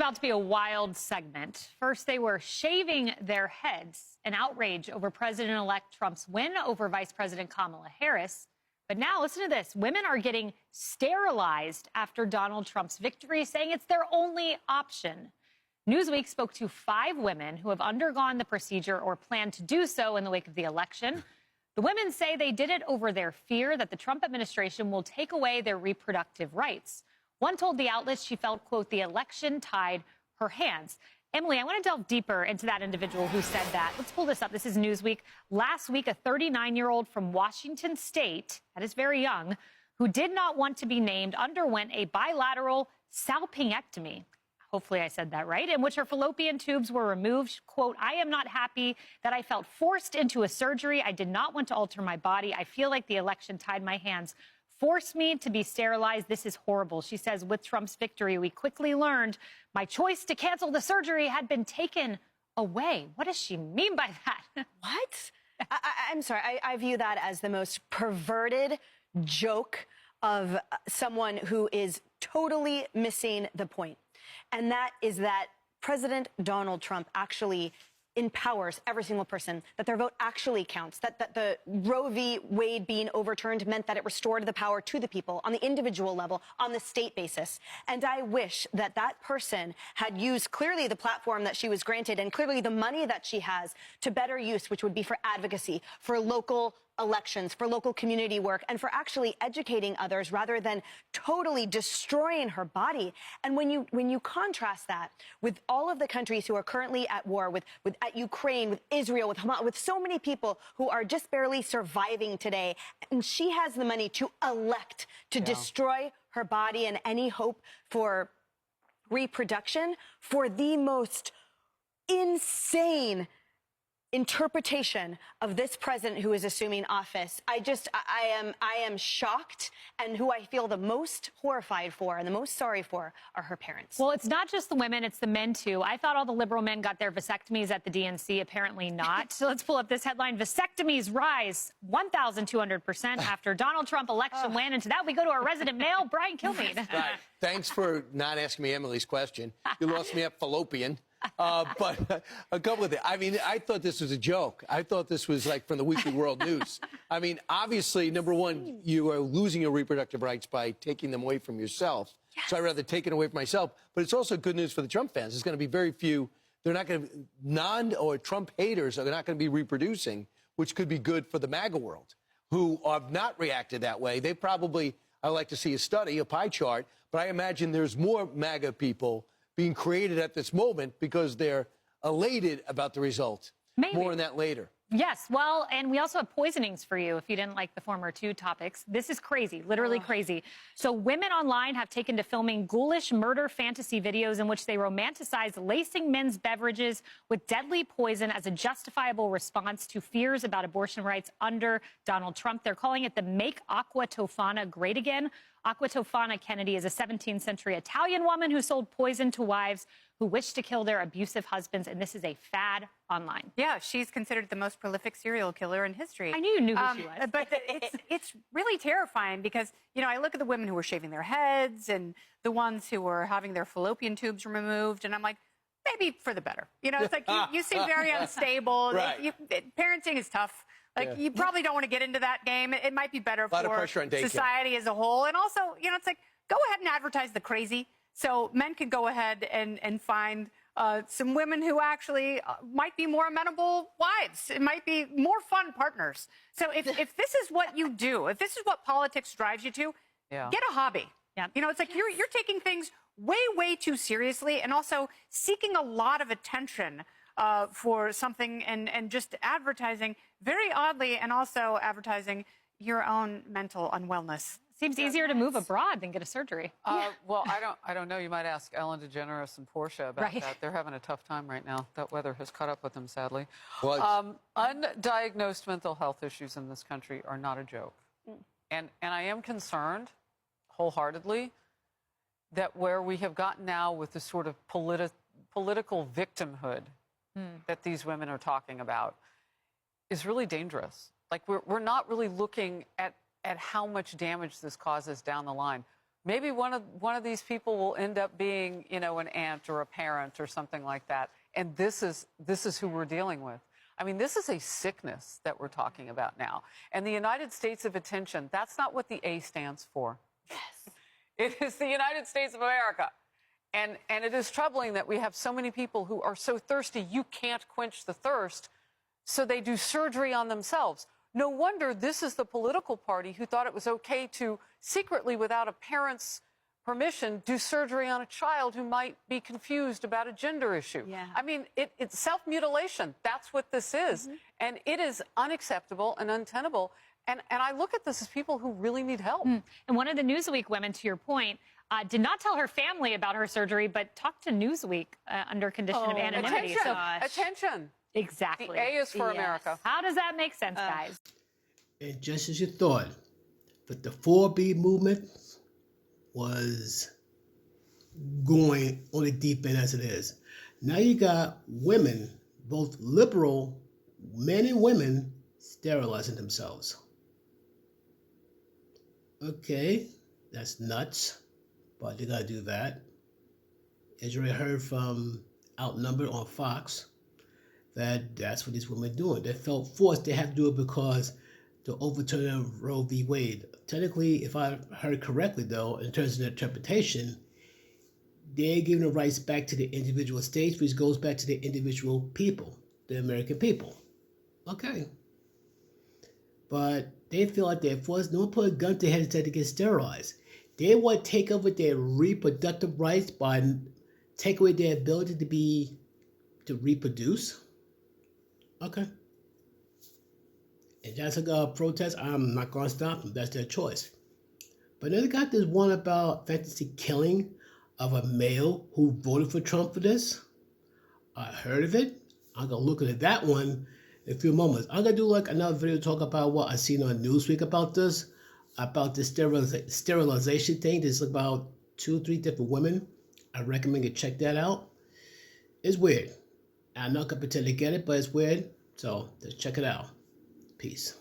about to be a wild segment. First, they were shaving their heads in outrage over President-elect Trump's win over Vice President Kamala Harris. But now, listen to this. Women are getting sterilized after Donald Trump's victory, saying it's their only option. Newsweek spoke to 5 women who have undergone the procedure or plan to do so in the wake of the election. The women say they did it over their fear that the Trump administration will take away their reproductive rights. One told the outlet she felt, quote, the election tied her hands. Emily, I want to delve deeper into that individual who said that. Let's pull this up. This is Newsweek. Last week, a 39-year-old from Washington State, that is very young, who did not want to be named, underwent a bilateral salpingectomy. Hopefully I said that right, in which her fallopian tubes were removed. Quote, I am not happy that I felt forced into a surgery. I did not want to alter my body. I feel like the election tied my hands, forced me to be sterilized. This is horrible. She says, with Trump's victory, we quickly learned my choice to cancel the surgery had been taken away. What does she mean by that? What? I'm sorry. I view that as the most perverted joke of someone who is totally missing the point. And that is that President Donald Trump actually empowers every single person, that their vote actually counts, that the Roe v. Wade being overturned meant that it restored the power to the people on the individual level, on the state basis. And I wish that that person had used clearly the platform that she was granted and clearly the money that she has to better use, which would be for advocacy, for local elections, for local community work, and for actually educating others rather than totally destroying her body. And when you contrast that with all of the countries who are currently at war, with at Ukraine, with Israel, with Hamas, with so many people who are just barely surviving today, and she has the money to elect to destroy her body and any hope for reproduction for the most insane interpretation of this president who is assuming office. I am shocked, and who I feel the most horrified for and the most sorry for are her parents. Well, it's not just the women, it's the men too. I thought all the liberal men got their vasectomies at the DNC. Apparently not. So let's pull up this headline. Vasectomies rise 1,200% after Donald Trump election win. And to that we go to our resident male, Brian Kilmeade. Right. Thanks for not asking me Emily's question. You lost me at fallopian. But a couple of things. I mean, I thought this was a joke. I thought this was like from the Weekly World News. I mean, obviously, number one, you are losing your reproductive rights by taking them away from yourself. Yes. So I'd rather take it away from myself. But it's also good news for the Trump fans. There's going to be very few. They're not going to, or Trump haters are not going to be reproducing, which could be good for the MAGA world, who have not reacted that way. They probably, I'd like to see a study, a pie chart, but I imagine there's more MAGA people being created at this moment because they're elated about the result. Maybe. More on that later. Yes, well, and we also have poisonings for you if you didn't like the former 2 topics. This is crazy, literally crazy. So women online have taken to filming ghoulish murder fantasy videos in which they romanticize lacing men's beverages with deadly poison as a justifiable response to fears about abortion rights under Donald Trump. They're calling it the Make Aqua Tofana Great Again. Aqua Tofana Kennedy is a 17th century Italian woman who sold poison to wives who wished to kill their abusive husbands, and this is a fad online. Yeah, she's considered the most prolific serial killer in history. I knew you knew who she was. But it's really terrifying because, you know, I look at the women who were shaving their heads and the ones who were having their fallopian tubes removed, and I'm like, maybe for the better. You know, it's like you seem very unstable. Right. Parenting is tough. Like, you probably don't want to get into that game. It might be better for society as a whole. And also, you know, it's like, go ahead and advertise the crazy. So men can go ahead and find some women who actually might be more amenable wives. It might be more fun partners. So if this is what you do, if this is what politics drives you to, get a hobby. Yeah. You know, it's like you're taking things way, way too seriously and also seeking a lot of attention for something and just advertising very oddly and also advertising your own mental unwellness. Seems easier to move abroad than get a surgery. Well, I don't know. You might ask Ellen DeGeneres and Portia about that. They're having a tough time right now. That weather has caught up with them, sadly. Well, undiagnosed mental health issues in this country are not a joke. And I am concerned, wholeheartedly, that where we have gotten now with the sort of political victimhood that these women are talking about is really dangerous. Like, we're not really looking at how much damage this causes down the line. maybe one of these people will end up being, you know, an aunt or a parent or something like that. And this is who we're dealing with. I mean, this is a sickness that we're talking about now. And the United States of Attention, that's not what the A stands for. Yes. It is the United States of America. And it is troubling that we have so many people who are so thirsty, you can't quench the thirst, so they do surgery on themselves. No wonder this is the political party who thought it was okay to secretly, without a parent's permission, do surgery on a child who might be confused about a gender issue. Yeah. I mean, it's self-mutilation. That's what this is. Mm-hmm. And it is unacceptable and untenable. And I look at this as people who really need help. And one of the Newsweek women, to your point, did not tell her family about her surgery, but talked to Newsweek under condition of anonymity. Attention. Exactly. The A is for America. How does that make sense, guys? And just as you thought, but the 4B movement was going on the deep end as it is. Now you got women, both liberal men and women, sterilizing themselves. Okay, that's nuts, but you gotta do that. As you already heard from Outnumbered on Fox, that's what these women are doing. They felt forced. They have to do it because to overturn Roe v. Wade. Technically, if I heard correctly, though, in terms of the interpretation, they're giving the rights back to the individual states, which goes back to the individual people, the American people. Okay. But they feel like they're forced. No one put a gun to their head and said to get sterilized. They want to take over their reproductive rights by take away their ability to reproduce. Okay. And that's a protest. I'm not going to stop them. That's their choice. But then they got this one about fantasy killing of a male who voted for Trump for this. I heard of it. I'm going to look at that one in a few moments. I'm going to do like another video talk about what I seen on Newsweek about this sterilization thing. There's about 2 or 3 different women. I recommend you check that out. It's weird. I'm not going to pretend to get it, but it's weird. So just check it out. Peace.